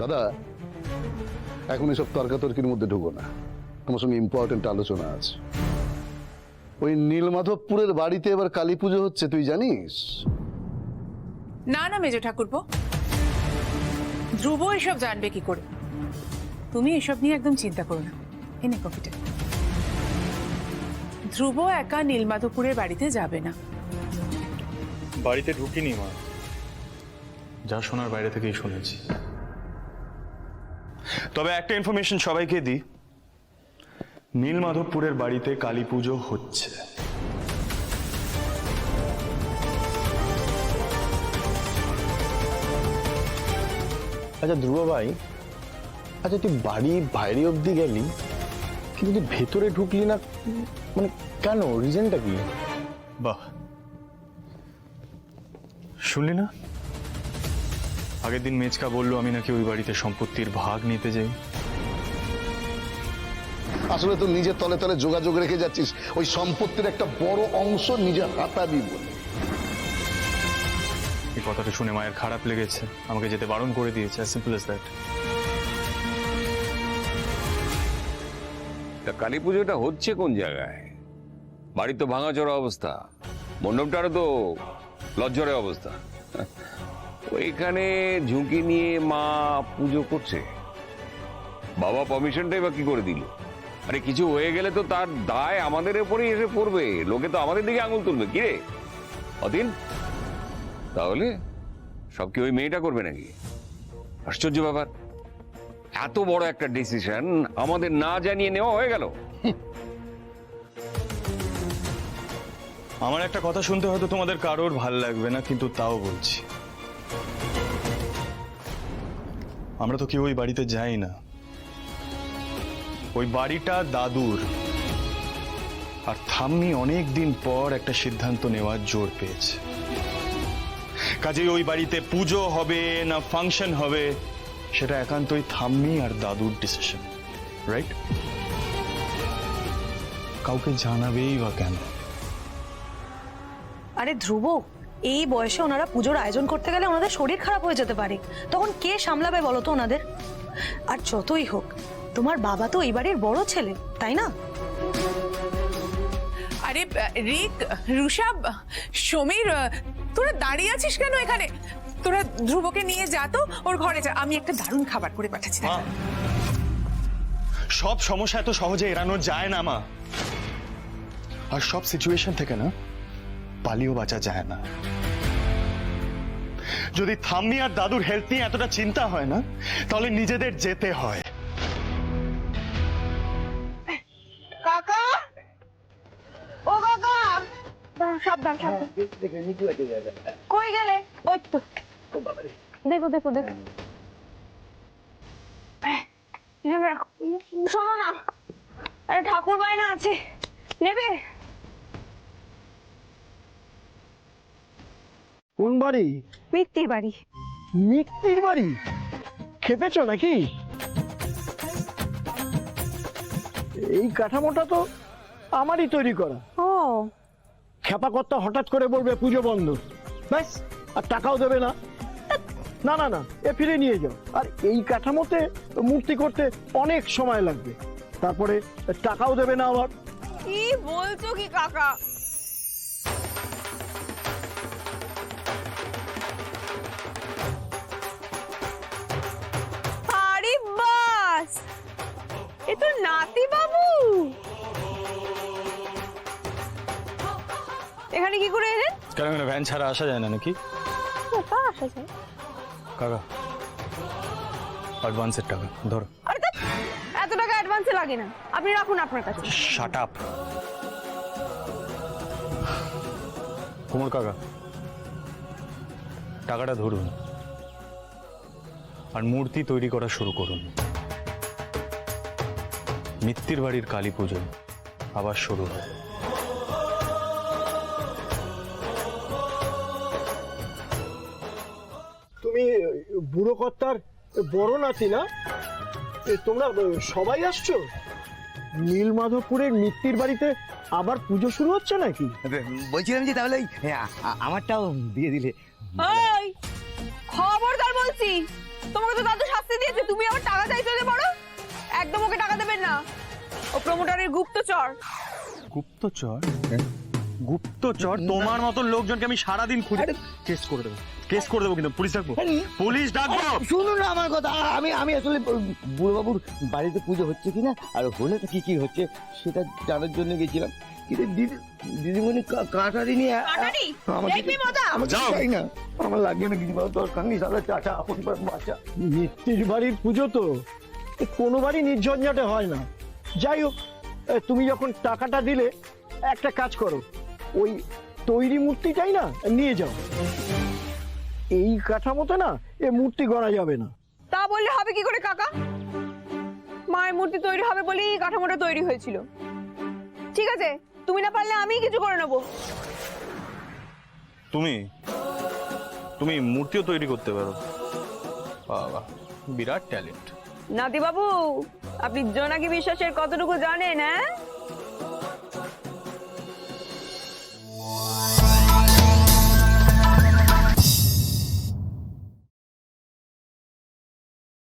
দাদা, এখন এসব তর্কাতর্কির মধ্যে ঢুকো না, তোমার সঙ্গে ইম্পর্টেন্ট আলোচনা আছে। ওই নীলমাধবপুরের বাড়িতে এবার কালী পুজো হচ্ছে, তুই জানিস? না না মেজো ঠাকুরপো, ধ্রুব এসব জানবে কি করে? তুমি এসব নিয়ে একদম চিন্তা করো না। এনে কফিটা। ধ্রুব একা নীলমাধবপুরের বাড়িতে যাবে না। বাড়িতে ঢুকিনি মা, যা শোনার বাইরে থেকেই শুনেছি। তবে একটা ইনফরমেশন সবাইকে দিই, নীলমাধবপুরের বাড়িতে কালী পুজো হচ্ছে। আচ্ছা ধ্রুব ভাই, আচ্ছা তুই বাড়ি বাইরে অব্দি গেলি কিন্তু তুই ভেতরে ঢুকলি না, মানে কেন? রিজনটা কি? বাহ, শুনলি না? আগের দিন মেচকা বললো আমি নাকি ওই বাড়িতে সম্পত্তির ভাগ নিতে যাই। আসলে তুই নিজের তলে তলে যোগাযোগ রেখে যাচ্ছিস ওই সম্পত্তির একটা বড় অংশ নিজের হাতাবি বলে। এই কথাটা শুনে মায়ের খারাপ লেগেছে, আমাকে যেতে বারণ করে দিয়েছে। Simple age that. কালী পুজোটা হচ্ছে কোন জায়গায়? বাড়ি তো ভাঙাচোরা অবস্থা, মণ্ডপটারও তো লজ্জরের অবস্থা। ওইখানে ঝুঁকি নিয়ে মা পুজো করছে, বাবা পারমিশনটাই বা কি করে দিল? আরে কিছু হয়ে গেলে তো তার দায় আমাদের উপরেই এসে পড়বে, লোকে তো আমাদের দিকে আঙুল তুলবে। কি রে অতীন, তাহলে সব কি ওই মেয়েটা করবে নাকি? আশ্চর্য ব্যাপার, এত বড় একটা ডিসিশন আমাদের না জানিয়ে নেওয়া হয়ে গেল। আমার একটা কথা শুনতে হয়তো তোমাদের কারোর ভাল লাগবে না, কিন্তু তাও বলছি, আমরা তো কেউ ওই বাড়িতে যাই না। ওই বাড়িটা দাদুর, আর থাম্মি অনেক দিন পর একটা সিদ্ধান্ত নেওয়ার জোর পেয়েছে। কাজেই ওই বাড়িতে পুজো হবে না ফাংশন হবে সেটা একান্তই থাম্মি আর দাদুর ডিসিশন, রাইট? কাউকে জানাবেই বা কেন? আরে ধ্রুব, এই বয়সে ওনারা পুজোর আয়োজন করতে গেলে ওনাদের শরীর খারাপ হয়ে যেতে পারে, তখন কে সামলাবে বলো তো ওনাদের? আর যতই হোক তোমার বাবা তো এই বাড়ির বড় ছেলে, তাই না? আরে রিক, রুষা, সমীর, তোরা দাঁড়িয়ে আছিস কেন এখানে? তোরা ধ্রুবকে নিয়ে যা তো, ওর ঘরে যা। আমি একটা দারুণ খাবার করে পাঠাচ্ছি। সব সমস্যা এত সহজে এড়ানো যায় না মা, আর সব সিচুয়েশন থেকে না পালিয়েও বাঁচা যায় না। যদি থাম্মি আর দাদুর হেলথ নিয়ে এতটা চিন্তা হয় না, তাহলে নিজেদের যেতে হয়। কাকা, ও কাকা, সাবধান সাবধান। কই গেলে? ওই তো দেখো দেখো দেখো। শোনো না, আরে ঠাকুর বায়না আছে, নেবে? কোন বাড়ি? মিত্তির বাড়ি। মিত্তির বাড়ি? খেপেছ নাকি? এই কাঠামোটা তো আমারই তৈরি করা। ও খেপা কর্তা হঠাৎ করে বলবে পুজো বন্ধ, ব্যাস, আর টাকাও দেবে না। না না না, এ ফিরে নিয়ে যাও। আর এই কাঠামোতে মূর্তি করতে অনেক সময় লাগবে, তারপরে টাকাও দেবে না আবার। কি বলছো কি কাকা? আরে বাস, এ তো নাতি বাবু। এখানে কি করে এলেন? কেন কেন ভ্যান ছাড়া আসা যায় না নাকি? তা আসা যায়। কাকা, অ্যাডভান্সের টাকা ধরো। আরে ধ্যাৎ, এত টাকা অ্যাডভান্সে লাগে না, আপনি রাখুন আপনার কাছে। Shut up. কুমোর কাকা, টাকাটা ধরুন আর মূর্তি তৈরি করা শুরু করুন। মিত্তির বাড়ির কালী পুজো আবার শুরু হয়। তুমি বুড়ো কর্তার বড় নাতি না? তোমরা সবাই আসছো? নীলমাধবপুরের মিত্তির বাড়িতে আবার পুজো শুরু হচ্ছে নাকি? বলছিলাম যে তাহলে আমারটাও দিয়ে দিলে। এই খবরদার বলছি, তোমাকে তো দাদু শাস্তি দিয়েছে, তুমি আবার টাকা চাইছো যে বড়। একদম ওকে টাকা দেবেন না, ও প্রমোটারের গুপ্তচর। গুপ্তচর? গুপ্তচর? তোমার মতো লোকজনকে আমি সারাদিন খুঁজে কেস করে দেবো, কেস করে দেবো, কিন্তু পুলিশ ডাকবো, পুলিশ ডাকবো। শুনুন না আমার কথা, আমি আসলে বুড়োবাবুর বাড়িতে পুজো হচ্ছে কিনা আর হলে তো কি হচ্ছে সেটা জানার জন্য গেছিলাম। কিন্তু দিদিমণি কাটারি নিয়ে কাটারি? আমাকে দেখবি মজা? যাও। চাই না, আমার লাগবে না কিছু দরকার নেই, সারা চাটা আপন বাচ্চা। মিত্তির বাড়ির পুজো তো এ কোনোবারই নির্ঝঞ্ঝাটে হয় না। যাই হোক, তুমি যখন টাকাটা দিলে একটা কাজ করো, ওই তৈরি মূর্তিটাই না নিয়ে যাও। এই কাঠামোতে না এ মূর্তি গড়া যাবে না। তা বললে হবে কি করে কাকা? মায়ের মূর্তি তৈরি হবে বলেই কাঠামোটা তৈরি হয়েছিল। ঠিক আছে, তুমি না পারলে আমিই কিছু করে নেবো। তুমি মূর্তিও তৈরি করতে পারো? বাবা, বিরাট ট্যালেন্ট। নাতি বাবু, আপনি জোনাকি বিশ্বাসের কতটুকু জানেন? হ্যাঁ,